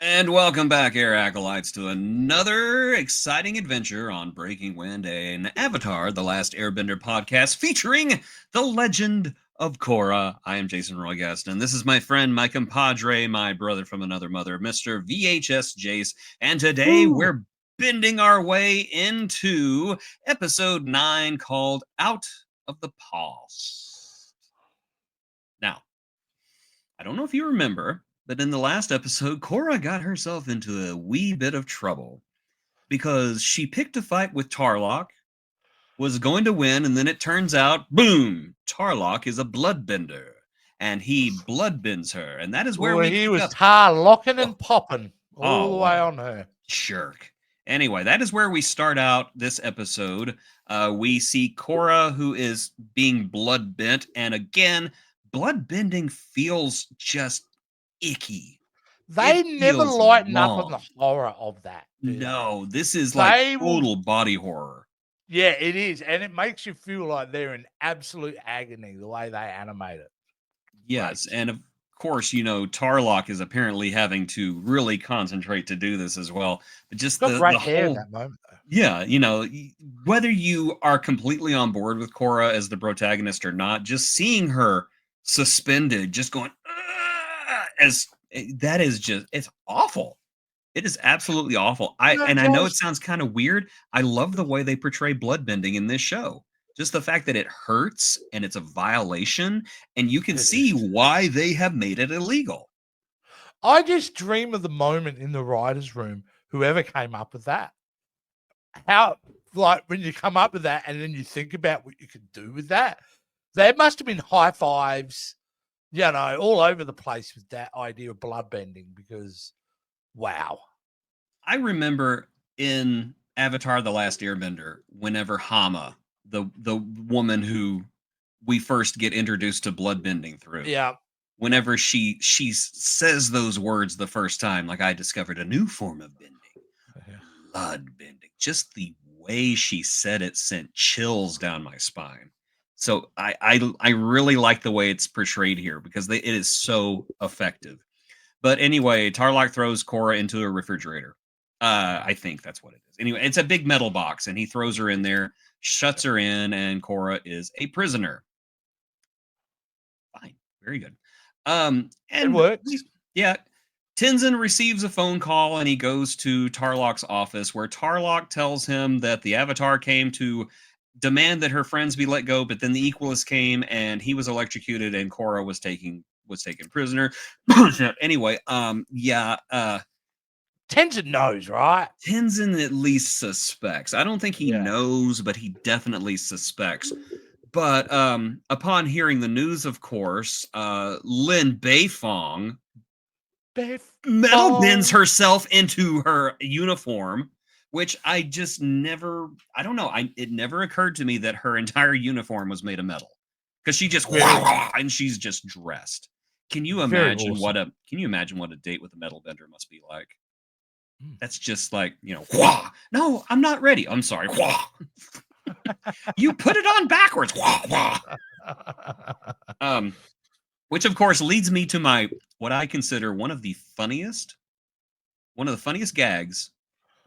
And welcome back, Air Acolytes, to another exciting adventure on Breaking Wind, an Avatar, The Last Airbender podcast featuring the Legend of Korra. I am Jason Roy Gaston. This is my friend, my compadre, my brother from another mother, Mr. VHS Jace. And today we're bending our way into episode 9 called Out of the Past. Now, I don't know if you remember, but in the last episode, Korra got herself into a wee bit of trouble because she picked a fight with Tarrlok, was going to win, and then it turns out, boom, Tarrlok is a bloodbender, and he bloodbends her, and that is where we he pick was up. Tarrlocking and popping all the way on her. Jerk. Anyway, that is where we start out this episode. We see Korra, who is being bloodbent, and again, bloodbending feels just icky. They never lighten up on the horror of that. No, this is like total body horror. Yeah, it is. And it makes you feel like they're in absolute agony the way they animate it. Yes. Right. And of course, you know, Tarrlok is apparently having to really concentrate to do this as well. But just the hair in that moment, though. Yeah, you know, whether you are completely on board with Korra as the protagonist or not, just seeing her suspended, just going, that is just, it's awful. It is absolutely awful. I know it sounds kind of weird. I love the way they portray bloodbending in this show. Just the fact that it hurts and it's a violation, and you can see why they have made it illegal. I just dream of the moment in the writer's room, whoever came up with that. How, like, when you come up with that and then you think about what you could do with that, there must have been high fives, you know, all over the place with that idea of bloodbending because, wow. I remember in Avatar: The Last Airbender, whenever Hama, the woman who we first get introduced to bloodbending through, whenever she says those words the first time, like, I discovered a new form of bending, bloodbending. Just the way she said it sent chills down my spine. So I really like the way it's portrayed here because it is so effective. But anyway, Tarrlok throws Korra into a refrigerator. I think that's what it is. Anyway, it's a big metal box, and he throws her in there, shuts her in, and Korra is a prisoner. Fine. Very good. And it works. Yeah. Tenzin receives a phone call, and he goes to Tarrlok's office, where Tarrlok tells him that the Avatar came to demand that her friends be let go, but then the Equalists came, and he was electrocuted, and Korra was taken prisoner. Anyway, Tenzin knows, right? Tenzin at least suspects. I don't think he knows, but he definitely suspects. But upon hearing the news, of course, Lin Beifong metal bends herself into her uniform, which I just never, I don't know. It never occurred to me that her entire uniform was made of metal because she just, and she's just dressed. Can you imagine what a date with a metal bender must be like? That's just like, you know, no, I'm not ready. I'm sorry. You put it on backwards. Which of course leads me to what I consider one of the funniest gags,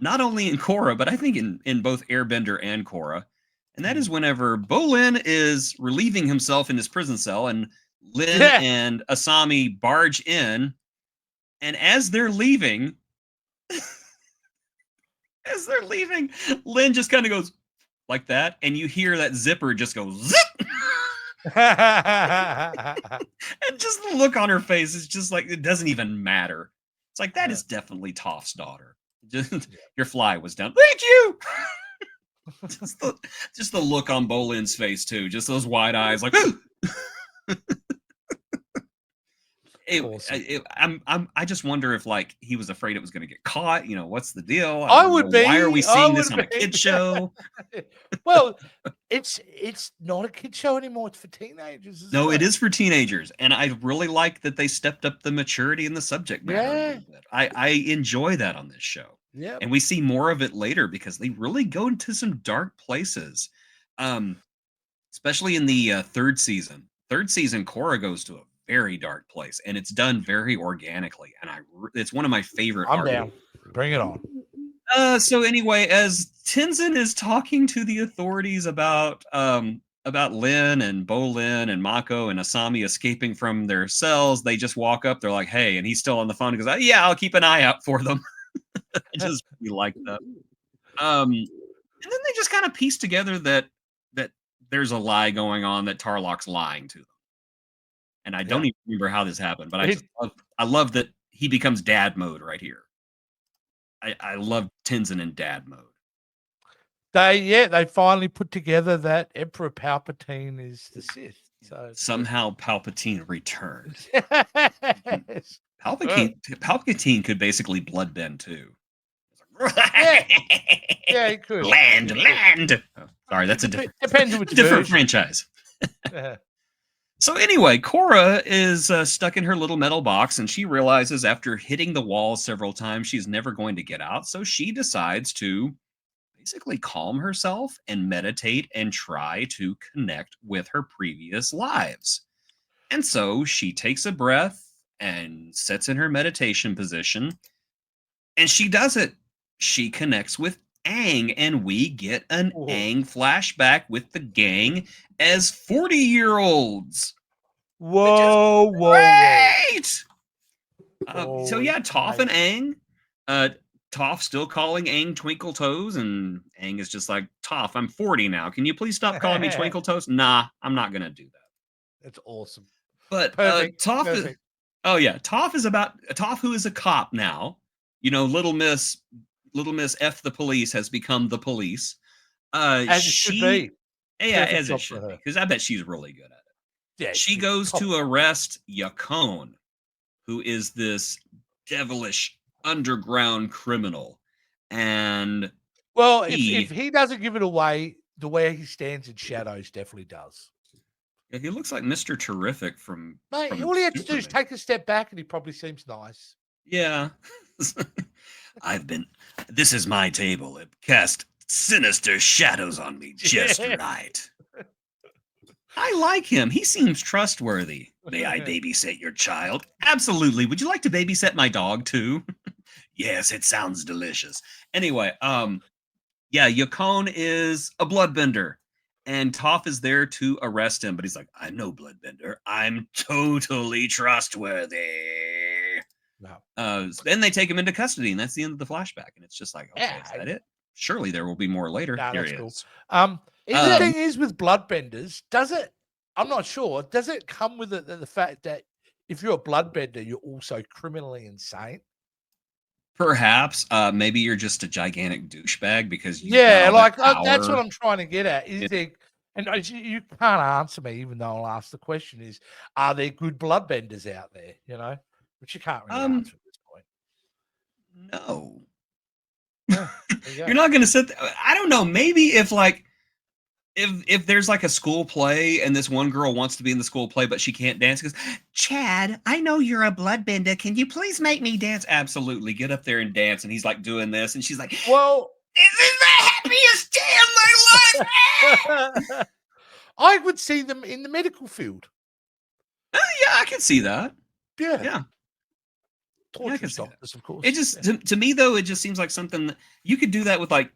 not only in Korra, but I think in both Airbender and Korra. And that is whenever Bolin is relieving himself in his prison cell, and Lin and Asami barge in, and as they're leaving, Lin just kind of goes like that, and you hear that zipper just go zip. And just the look on her face is just like, it doesn't even matter. It's like, that is definitely Toph's daughter. Your fly was down. Thank you. just the look on Bolin's face too. Just those wide eyes, like. I just wonder if, like, he was afraid it was going to get caught. You know, what's the deal? Why are we seeing this on a kid show? Well, it's not a kid show anymore. It's for teenagers. No, it is for teenagers, and I really like that they stepped up the maturity in the subject matter a little bit. I enjoy that on this show. Yeah, and we see more of it later because they really go into some dark places, especially in the third season. Korra goes to a very dark place, and it's done very organically, and it's one of my favorite I'm art. down. Bring it on. So anyway, as Tenzin is talking to the authorities about Lin and Bolin and Mako and Asami escaping from their cells, they just walk up. They're like, "Hey," and he's still on the phone. He goes, "Yeah, I'll keep an eye out for them." I just really like that. And then they just kind of piece together that there's a lie going on, that Tarrlok's lying to them. And I don't even remember how this happened, but I love that he becomes dad mode right here. I love Tenzin in dad mode. They finally put together that Emperor Palpatine is the Sith. So somehow Palpatine returns. Yes. Palpatine could basically bloodbend too. Yeah, he could. Land. Oh, sorry, that's a different franchise. So anyway, Korra is stuck in her little metal box, and she realizes after hitting the wall several times, she's never going to get out. So she decides to basically calm herself and meditate and try to connect with her previous lives. And so she takes a breath and sits in her meditation position, and she does it. She connects with Aang, and we get an Aang flashback with the gang as 40-year-olds. Whoa. Great! So yeah, Toph and Aang. Toph still calling Aang Twinkle Toes, and Aang is just like, "Toph, I'm 40 now. Can you please stop calling me Twinkle Toes?" Nah, I'm not gonna do that. That's awesome. But Toph Toph, who is a cop now. Little Miss F the police has become the police. As it should be. Yeah, as it should be, because I bet she's really good at it. Yeah, she goes to arrest Yakone, who is this devilish underground criminal. And well, if he doesn't give it away, the way he stands in shadows definitely does. Yeah, he looks like Mr. Terrific from. Mate, all he had to do is take a step back, and he probably seems nice. Yeah. This is my table. It cast sinister shadows on me just right. I like him. He seems trustworthy. May I babysit your child? Absolutely. Would you like to babysit my dog too? Yes, it sounds delicious. Anyway, Yakone is a bloodbender, and Toph is there to arrest him, but he's like, "I'm no bloodbender. I'm totally trustworthy." No. Then they take him into custody, and that's the end of the flashback. And it's just like, okay, is that it? Surely there will be more later. Here he is. The thing is with bloodbenders, I'm not sure, does it come with the fact that if you're a bloodbender, you're also criminally insane? Perhaps. Maybe you're just a gigantic douchebag because that's what I'm trying to get at. And you can't answer me, even though I'll ask the question, are there good bloodbenders out there, Which you can't really answer at this point. No. You're not going to sit there. I don't know. Maybe if there's like a school play and this one girl wants to be in the school play, but she can't dance, goes, "Chad, I know you're a bloodbender. Can you please make me dance?" Absolutely. Get up there and dance. And he's like doing this. And she's like, "Well, this is the happiest day of my life." I would see them in the medical field. Yeah, I can see that. Yeah. Torture doctors, of course. It just to me though, it just seems like something that you could do that with like.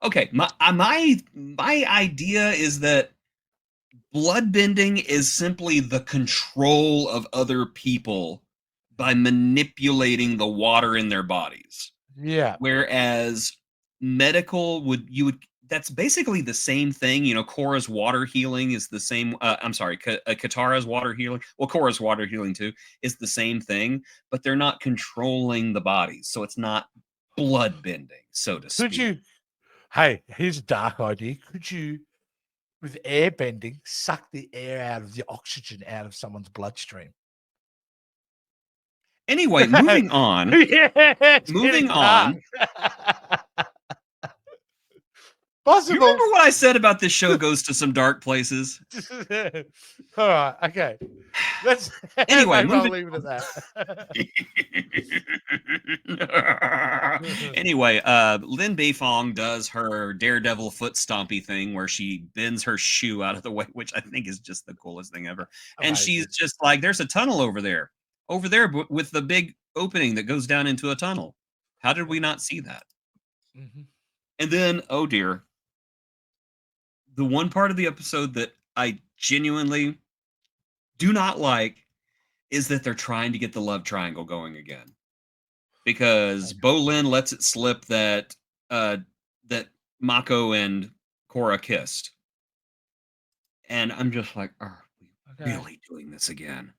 Okay, my idea is that bloodbending is simply the control of other people by manipulating the water in their bodies. Yeah. Whereas medical that's basically the same thing. Korra's water healing is the same. Katara's water healing. Well, Korra's water healing too is the same thing, but they're not controlling the bodies, so it's not blood bending, so to speak. Hey, here's a dark idea. Could you, with air bending, suck the air out of the oxygen out of someone's bloodstream? Anyway, moving on. Moving on. You remember what I said about this show goes to some dark places? All right, okay. Let's Anyway, maybe I'll moving. leave it at that. Anyway, Lin Beifong does her daredevil foot stompy thing where she bends her shoe out of the way, which I think is just the coolest thing ever. And she's just like, there's a tunnel over there with the big opening that goes down into a tunnel. How did we not see that? And then, oh dear, the one part of the episode that I genuinely do not like is that they're trying to get the love triangle going again. Because Bolin lets it slip that that Mako and Korra kissed. And I'm just like, are we really doing this again?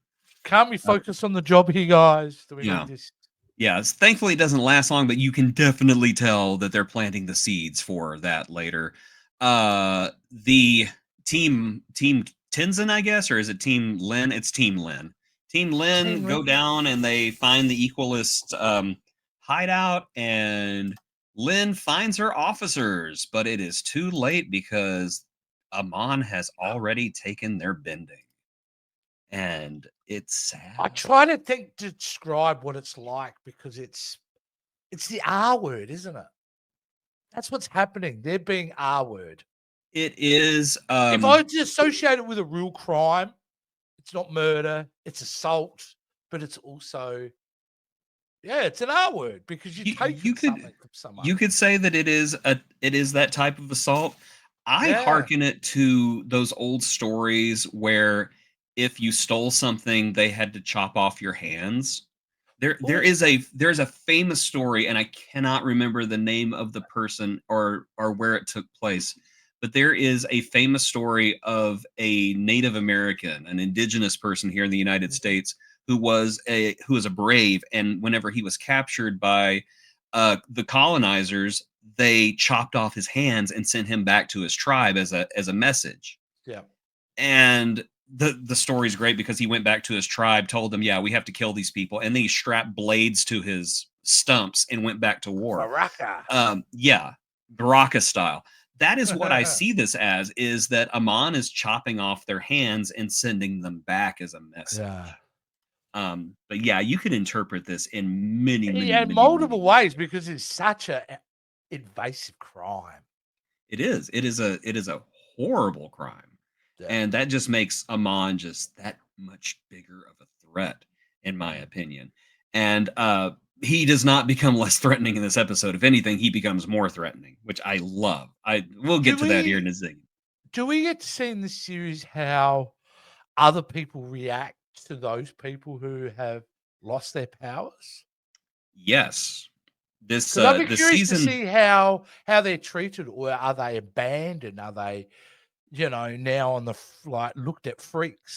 Can't we focus on the job here, guys? Do we need this? Yeah, thankfully it doesn't last long, but you can definitely tell that they're planting the seeds for that later. The team Tenzin, I guess, or is it Team Lin? It's Team Lin. Team Lin go down and they find the Equalist hideout, and Lin finds her officers, but it is too late because Amon has already taken their bending. And it's sad. I try to describe what it's like because it's the R word, isn't it? That's what's happening. They're being R word. It is. If I associate it with a real crime, it's not murder, it's assault, but it's also, it's an R word because you take something from someone. You could say that it is that type of assault. I hearken it to those old stories where if you stole something, they had to chop off your hands. There's a famous story, and I cannot remember the name of the person or where it took place. But there is a famous story of a Native American, an indigenous person here in the United States, who was a brave, and whenever he was captured by the colonizers, they chopped off his hands and sent him back to his tribe as a message. Yeah. And the story's great because he went back to his tribe, told them, we have to kill these people, and then he strapped blades to his stumps and went back to war. Baraka. Baraka style. That is what I see this as, is that Amon is chopping off their hands and sending them back as a message. Yeah. But you could interpret this in many multiple ways because it's such a invasive crime. It is a horrible crime. Yeah. And that just makes Amon just that much bigger of a threat, in my opinion. And he does not become less threatening in this episode. If anything, he becomes more threatening, which I love. We'll get to that here in a second. Do we get to see in this series how other people react to those people who have lost their powers? Yes. This I'd be curious to see how they're treated, or are they abandoned? Are they, now on the looked at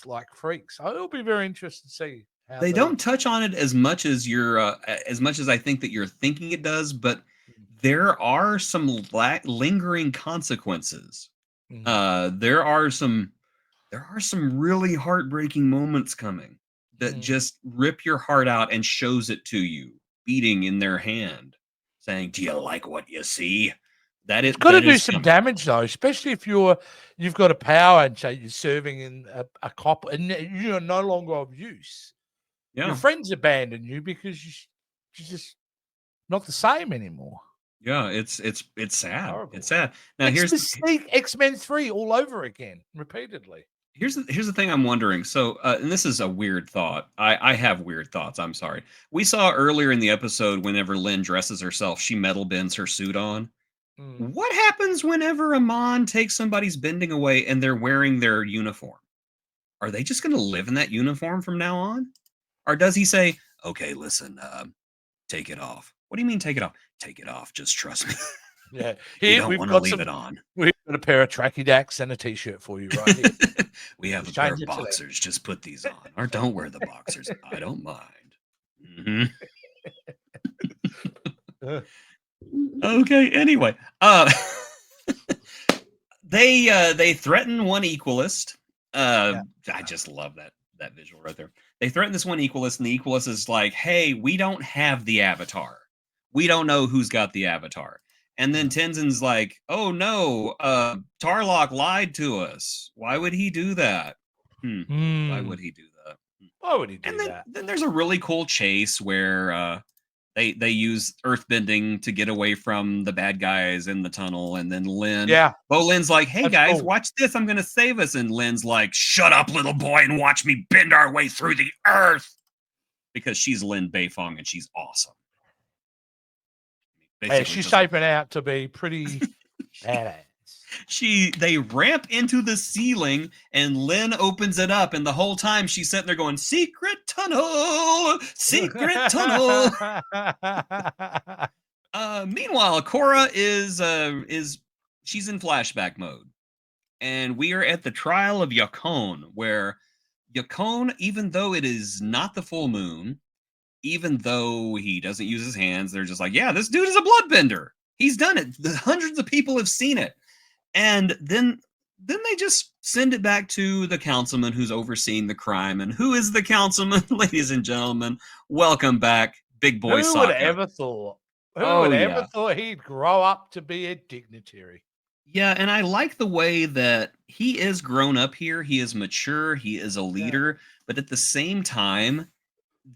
like freaks? It'll be very interesting to see. They don't touch on it as much as as much as I think that you're thinking it does, but there are some lingering consequences. There are some really heartbreaking moments coming that just rip your heart out and shows it to you, beating in their hand, saying, "Do you like what you see?" It's got to do some damage though, especially if you've got a power and say you're serving in a cop and you're no longer of use. Yeah. Your friends abandon you because you're just not the same anymore. Yeah, it's sad. Horrible. It's sad. Now here's X-Men 3 all over again, repeatedly. Here's the thing I'm wondering. So, and this is a weird thought. I have weird thoughts. I'm sorry. We saw earlier in the episode, whenever Lin dresses herself, she metal bends her suit on. What happens whenever Amon takes somebody's bending away and they're wearing their uniform? Are they just going to live in that uniform from now on? Or does he say, "Okay, listen, take it off"? What do you mean take it off? Take it off. Just trust me. Yeah. You don't want to leave it on. We've got a pair of tracky dacks and a t-shirt for you right here. We have a pair of boxers. Just put these on. Or don't wear the boxers. I don't mind. Okay, anyway. They threaten one Equalist. I just love that visual right there. They threaten this one Equalist, and the Equalist is like, "Hey, we don't have the avatar. We don't know who's got the avatar." And then Tenzin's like, "Oh no, Tarrlok lied to us. Why would he do that? Why would he do that? Why would he do And then, that? then there's a really cool chase where they use earthbending to get away from the bad guys in the tunnel. And then Lin's like, "Hey guys, watch this. I'm gonna save us." And Lin's like, "Shut up, little boy, and watch me bend our way through the earth." Because she's Lin Beifong and she's awesome. Hey, she's shaping out to be pretty badass. They ramp into the ceiling and Lin opens it up, and the whole time she's sitting there going, "Secret tunnel, secret tunnel." Meanwhile, Korra is she's in flashback mode, and we are at the trial of Yakone, where Yakone, even though it is not the full moon, even though he doesn't use his hands, they're just like, "Yeah, this dude is a bloodbender. He's done it. Hundreds of people have seen it." And then they just send it back to the councilman who's overseeing the crime. And who is the councilman? Ladies and gentlemen, welcome back, Big Boy Sokka. Who would have ever thought? Who would have ever thought he'd grow up to be a dignitary? Yeah, and I like the way that he is grown up here. He is mature. He is a leader. But at the same time,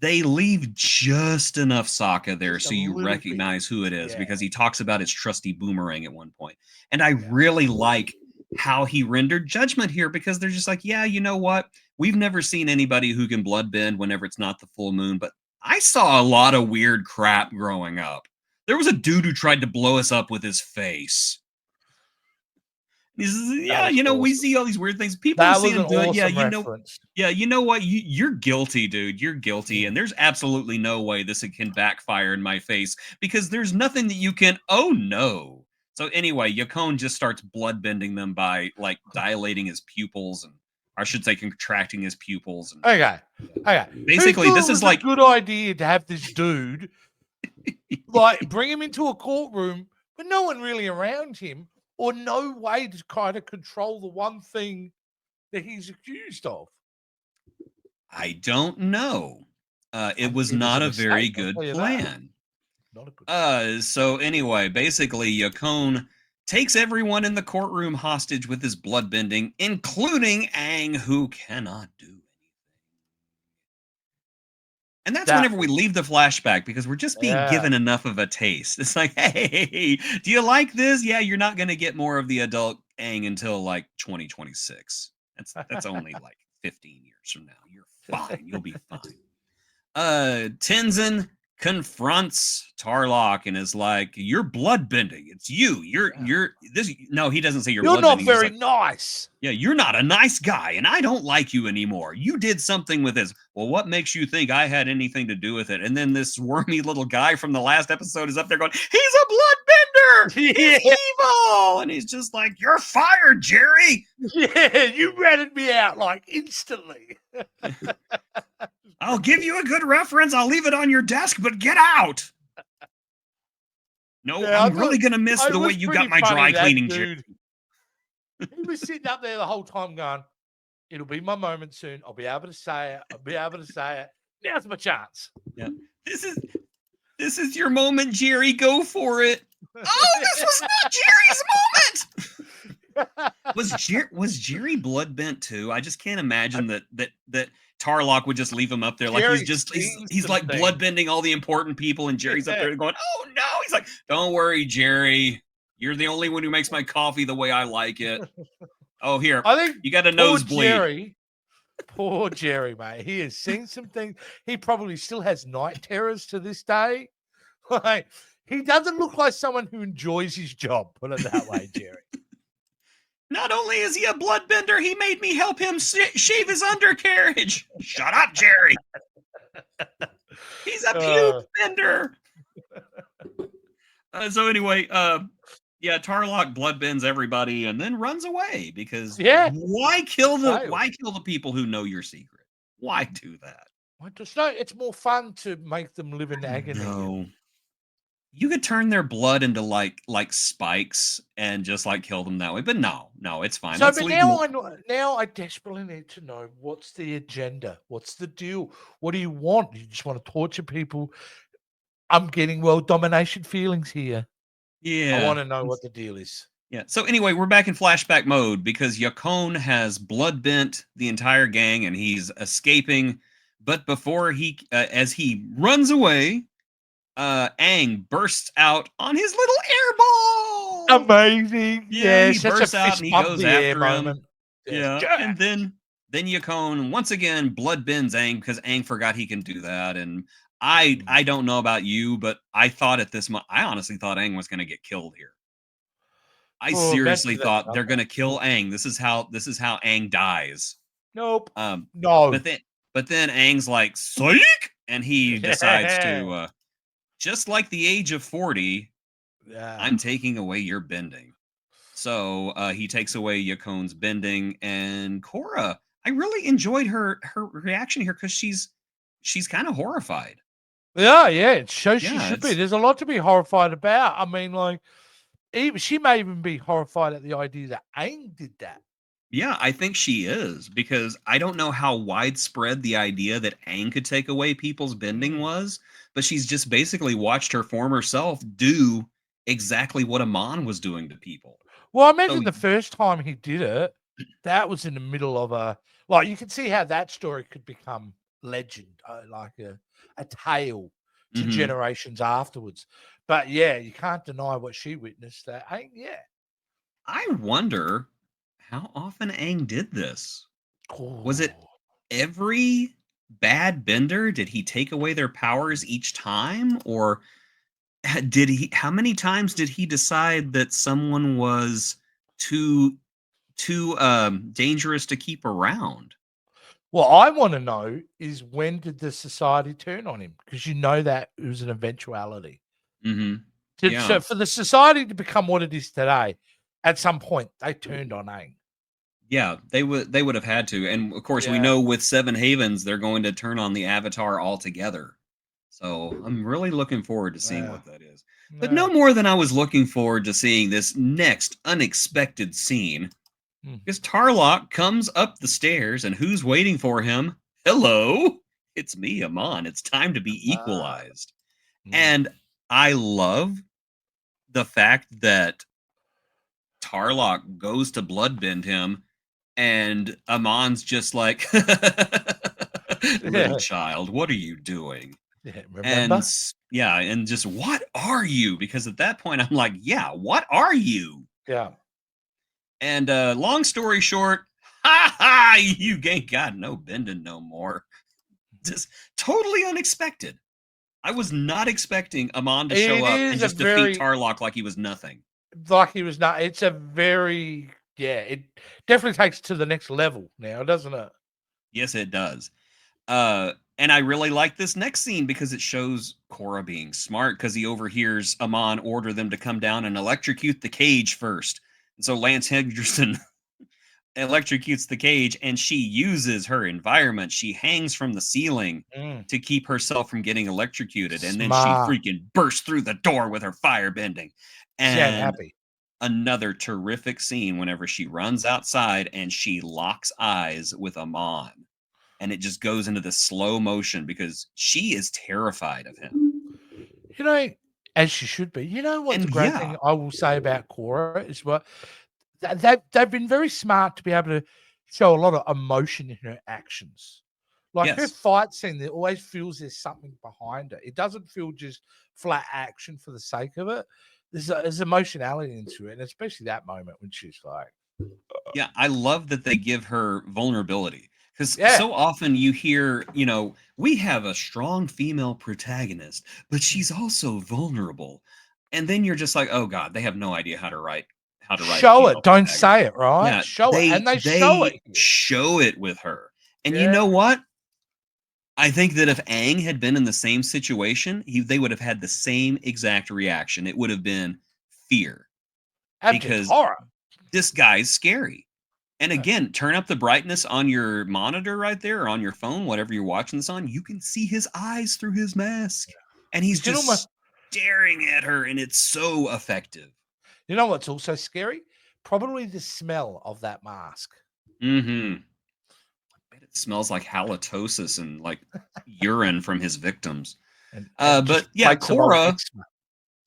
they leave just enough Sokka there so you recognize who it is, because he talks about his trusty boomerang at one point. And I really like how he rendered judgment here, because they're just like, "Yeah, you know what? We've never seen anybody who can bloodbend whenever it's not the full moon, but I saw a lot of weird crap growing up. There was a dude who tried to blow us up with his face." He says, "Yeah, you know, we see all these weird things. People see him do it. Yeah, you know, you know what? You're guilty, dude. You're guilty, and there's absolutely no way this can backfire in my face, because there's nothing that you can. Oh no." So anyway, Yakone just starts bloodbending them by like dilating his pupils, and I should say contracting his pupils. And, okay. Basically, this is like a good idea to have this dude like bring him into a courtroom, but no one really around him, or no way to kind of control the one thing that he's accused of. I don't know. It was not a very good plan. Not a good so anyway, basically Yakone takes everyone in the courtroom hostage with his bloodbending, including Aang, who cannot do anything. And that's whenever we leave the flashback, because we're just being given enough of a taste. It's like, "Hey, do you like this? Yeah, you're not going to get more of the adult Aang until like 2026. That's only like 15 years from now. You're fine. You'll be fine." Tenzin confronts Tarrlok and is like, "You're bloodbending. It's you. You're this." No, he doesn't say you're bloodbending. Not very nice. "Yeah, you're not a nice guy, and I don't like you anymore. You did something with this." "Well, what makes you think I had anything to do with it?" And then this wormy little guy from the last episode is up there going, "He's a bloodbender. He's evil." And he's just like, "You're fired, Jerry." Yeah, you ratted me out like instantly. "I'll give you a good reference. I'll leave it on your desk, but get out." "No, I'm really going to miss the way you got my dry cleaning, Jerry." He was sitting up there the whole time going, "It'll be my moment soon. I'll be able to say it. Now's my chance." Yeah. This is your moment, Jerry. Go for it. Oh, this was not Jerry's moment. Was Jerry bloodbent too? I just can't imagine that Tarrlok would just leave him up there like he's like bloodbending all the important people, and Jerry's up there going, "Oh no." He's like, "Don't worry, Jerry. You're the only one who makes my coffee the way I like it. Oh, here. I think you got a nosebleed." Poor Jerry, mate. He has seen some things. He probably still has night terrors to this day. Like, he doesn't look like someone who enjoys his job. Put it that way, Jerry. Not only is he a bloodbender, he made me help him shave his undercarriage. Shut up, Jerry. He's a pube bender. So anyway, Tarrlok bloodbends everybody and then runs away, because why kill the people who know your secret? Why do that? It's more fun to make them live in agony. No. You could turn their blood into like spikes and just like kill them that way, but no, it's fine. So, but now I desperately need to know, what's the agenda? What's the deal? What do you want? You just want to torture people? I'm getting world domination feelings here. I Yeah. want to know what the deal is. Yeah. So anyway, we're back in flashback mode because Yakone has blood bent the entire gang and he's escaping. But before as he runs away, Aang bursts out on his little air ball. Amazing. Yeah, Yeah, he such a bursts out and fist he bump goes the air after him. moment. Yes. Yeah, and then Yakone once again blood bends Aang because Aang forgot he can do that. And I don't know about you, but I thought at this moment I honestly thought Aang was going to get killed here. I Oh, seriously imagine that. thought they're going to kill Aang. This is how Aang dies. Nope. No. No. But then Aang's like psych, and he decides to just like the age of 40, I'm taking away your bending. So he takes away Yakone's bending, and Korra. I really enjoyed her reaction here because she's kind of horrified. Yeah, it shows she Yeah, should be. There's a lot to be horrified about. I mean, like, she may even be horrified at the idea that Aang did that. Yeah, I think she is because I don't know how widespread the idea that Aang could take away people's bending was, but she's just basically watched her former self do exactly what Amon was doing to people. Well, I imagine So the first time he did it, that was in the middle of a like. You can see how that story could become legend, like a tale to mhm. generations afterwards. But yeah, you can't deny what she witnessed. That ain't I wonder how often Aang did this. Was it every bad bender? Did he take away their powers each time, or did he? How many times did he decide that someone was too dangerous to keep around? What I want to know is when did the society turn on him? Because you know that it was an eventuality. Mm-hmm. So Yeah, for the society to become what it is today, at some point they turned on Aang. yeah, they would have had to, and of course we Yeah. know with Seven Havens they're going to turn on the Avatar altogether. So I'm really looking forward to seeing what that is. But no more than I was looking forward to seeing this next unexpected scene. Because Tarrlok comes up the stairs, and who's waiting for him? Hello, it's me, Amon. It's time to be equalized. And I love the fact that Tarrlok goes to bloodbend him, and Amon's just like, little child, what are you doing? Yeah, remember? And and just what are you? Because at that point, I'm like, yeah, what are you? Yeah. And long story short, ha ha, you ain't got no bending no more. Just totally unexpected. I was not expecting Amon to show up and just defeat Tarrlok like he was nothing. Like he was not. It's a very it definitely takes it to the next level now, doesn't it? Yes, it does. And I really like this next scene because it shows Korra being smart because he overhears Amon order them to come down and electrocute the cage first. And so Lance Henderson electrocutes the cage and she uses her environment. She hangs from the ceiling to keep herself from getting electrocuted. And then she freaking bursts through the door with her fire bending. And happy. Another terrific scene whenever she runs outside and she locks eyes with Amon. And it just goes into the slow motion because she is terrified of him. You know, as she should be. You know what the great thing I will say about Korra is what they've been very smart to be able to show a lot of emotion in her actions. Like her fight scene, there always feels there's something behind it. It doesn't feel just flat action for the sake of it. There's emotionality into it, and especially that moment when she's like, yeah, I love that they give her vulnerability. Because so often you hear, we have a strong female protagonist, but she's also vulnerable. And then you're just like, oh God, they have no idea how to write. Show it, don't say it, right? Yeah, show it, and they show it. Show it with her. And you know what? I think that if Aang had been in the same situation, they would have had the same exact reaction. It would have been fear. Because horror. This guy's scary. And again, turn up the brightness on your monitor right there or on your phone, whatever you're watching this on. You can see his eyes through his mask. And he's just staring at her, and it's so effective. You know what's also scary? Probably the smell of that mask. Mm-hmm. I bet it smells like halitosis and like urine from his victims. But yeah, Korra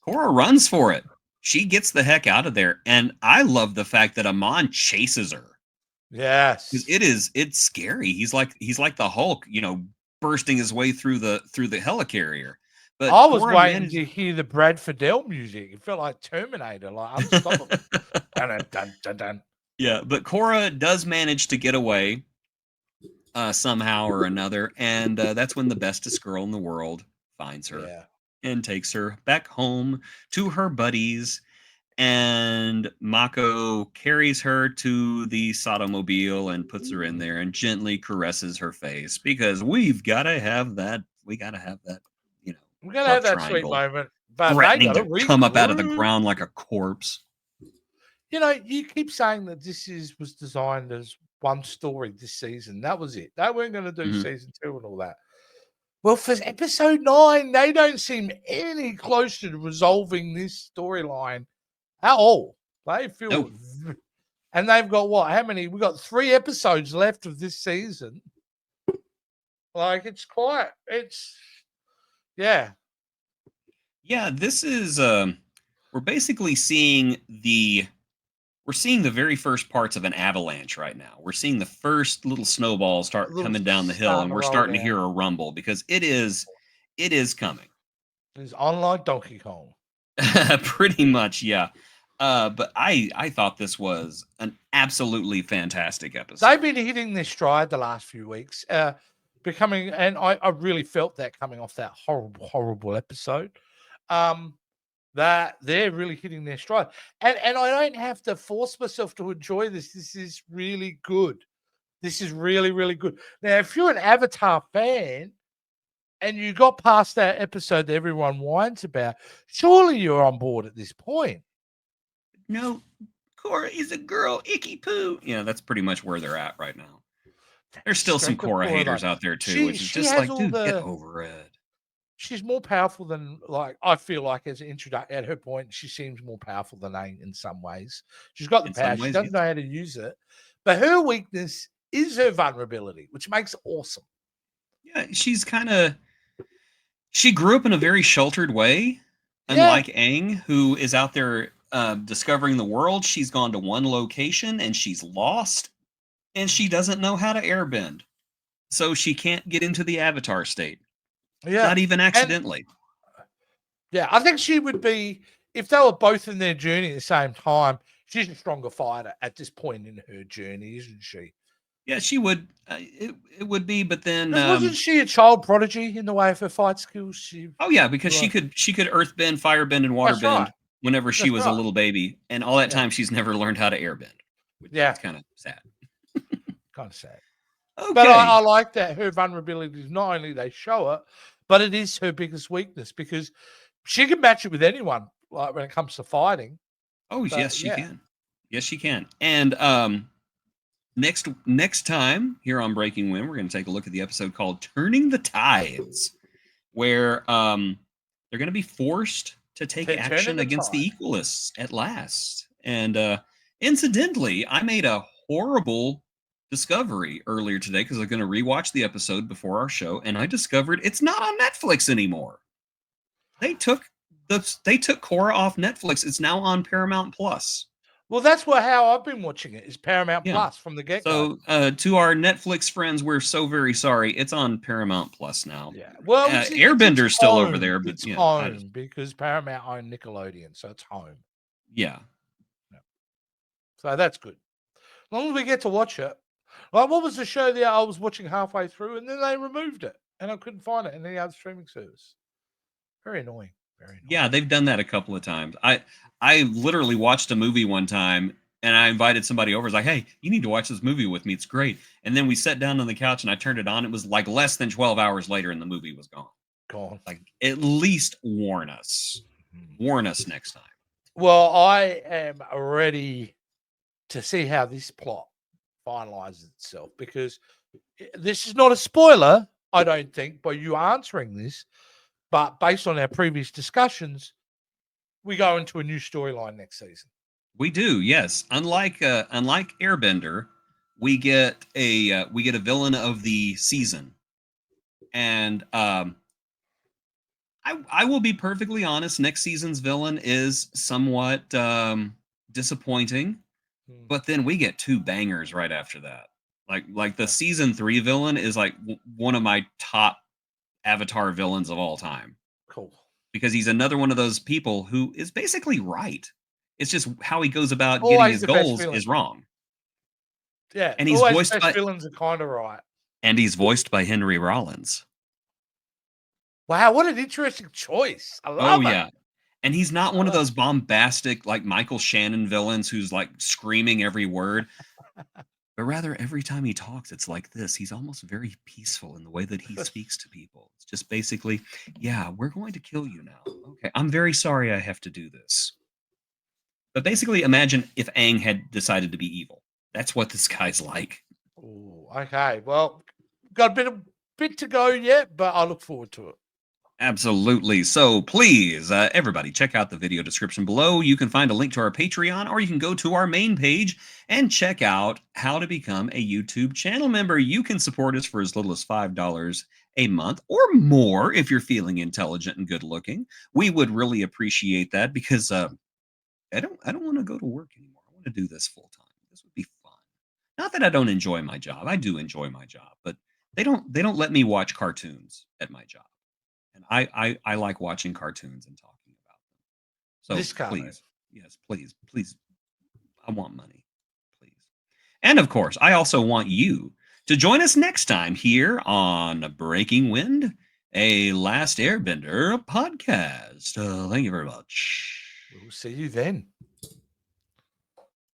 runs for it. she gets the heck out of there. And I love the fact that Amon chases her. Yes. It's scary. He's like the Hulk, bursting his way through the helicarrier. But I was Korra waiting managed to hear the Brad Fidel music. It felt like Terminator, like unstoppable. Dun, dun, dun, dun. Yeah, but Korra does manage to get away somehow or another, and that's when the bestest girl in the world finds her Yeah. and takes her back home to her buddies. And Mako carries her to the Sotomobile and puts her in there and gently caresses her face because we've got to have that. We got to have that, We're gonna love have that sweet triangle moment, but they threatening got to to come up out of the regroup. ground like a corpse. You keep saying that was designed as one story this season. That was it. They weren't going to do season 2 and all that. Well, for episode 9, they don't seem any closer to resolving this storyline at all. They feel, and they've got what? How many? We got 3 episodes left of this season. Like yeah. This is we're basically seeing the very first parts of an avalanche right now. We're seeing the first little snowballs start coming down the hill, and we're starting to hear a rumble because it is coming. It's unlike Donkey Kong. Pretty much, yeah. But I thought this was an absolutely fantastic episode. They've been hitting their stride the last few weeks, and I really felt that coming off that horrible episode. That they're really hitting their stride. And I don't have to force myself to enjoy this. This is really good. This is really, really good. Now, if you're an Avatar fan and you got past that episode that everyone whines about, surely you're on board at this point. No, Korra is a girl, icky poo. Yeah, that's pretty much where they're at right now. There's still some Korra haters out there too, which is just like, dude, get over it. She's more powerful than, I feel like as an introduction at her point, she seems more powerful than Aang in some ways. She's got the power. She doesn't know how to use it. But her weakness is her vulnerability, which makes it awesome. Yeah, she grew up in a very sheltered way. Unlike Aang, who is out there discovering the world. She's gone to one location and she's lost. And she doesn't know how to airbend. So she can't get into the Avatar state. Yeah. Not even accidentally. I think she would be, if they were both in their journey at the same time, she's a stronger fighter at this point in her journey, isn't she? Yeah, she would. It would be, but then wasn't she a child prodigy in the way of her fight skills? Because she could earthbend, firebend, and waterbend whenever she was a little baby, and all that time she's never learned how to airbend. It's kind of sad. Kind of sad. Okay. But I like that her vulnerability is not only they show it, but it is her biggest weakness because she can match it with anyone. Like when it comes to fighting. Yes, she can. Yes, she can. And next time here on Breaking Wind, we're going to take a look at the episode called "Turning the Tides," where they're going to be forced to take action against the Equalists at last. And incidentally, I made a horrible discovery earlier today because I was going to rewatch the episode before our show, and I discovered it's not on Netflix anymore. They took Korra off Netflix. It's now on Paramount Plus. Well, that's how I've been watching it. Is Paramount Plus from the get-go. So, to our Netflix friends, we're so very sorry. It's on Paramount Plus now. Yeah. Well, Airbender's still over there, but it's home because Paramount own Nickelodeon, so it's home. Yeah. So that's good. As long as we get to watch it. Like, what was the show that I was watching halfway through, and then they removed it, and I couldn't find it in any other streaming service. Very annoying. Very annoying. Yeah, they've done that a couple of times. I literally watched a movie one time, and I invited somebody over. I was like, hey, you need to watch this movie with me. It's great. And then we sat down on the couch, and I turned it on. It was like less than 12 hours later, and the movie was gone. Gone. Like, at least warn us. Warn us next time. Well, I am ready to see how this plot finalizes itself, because this is not a spoiler, I don't think, by you answering this, but based on our previous discussions, we go into a new storyline next season. We do, yes. Unlike Airbender, we get a villain of the season, and I will be perfectly honest. Next season's villain is somewhat disappointing, but then we get 2 bangers right after that. Like the season 3 villain is like one of my top Avatar villains of all time. Cool. Because he's another one of those people who is basically right. It's just how he goes about getting Always his the best goals villain. is wrong. Yeah, And he's always voiced best by villains are kind of right. and he's voiced by Henry Rollins. Wow, what an interesting choice. I Oh love it. yeah. And he's not one of love those bombastic like Michael Shannon villains who's like screaming every word. But rather every time he talks it's like this. He's almost very peaceful in the way that he speaks to people. It's just basically, yeah, we're going to kill you now. Okay. I'm very sorry I have to do this. But basically, imagine if Aang had decided to be evil. That's what this guy's like. Ooh, okay, well, got a bit to go yet, but I look forward to it. Absolutely. So please, everybody, check out the video description below. You can find a link to our Patreon, or you can go to our main page and check out how to become a YouTube channel member. You can support us for as little as $5 a month or more if you're feeling intelligent and good looking. We would really appreciate that because I don't want to go to work anymore. I want to do this full time. This would be fun. Not that I don't enjoy my job. I do enjoy my job, but they don't let me watch cartoons at my job. And I like watching cartoons and talking about them. So This cartoon. please, yes, please, I want money, please. And of course, I also want you to join us next time here on Breaking Wind, a Last Airbender podcast. Thank you very much. We'll see you then.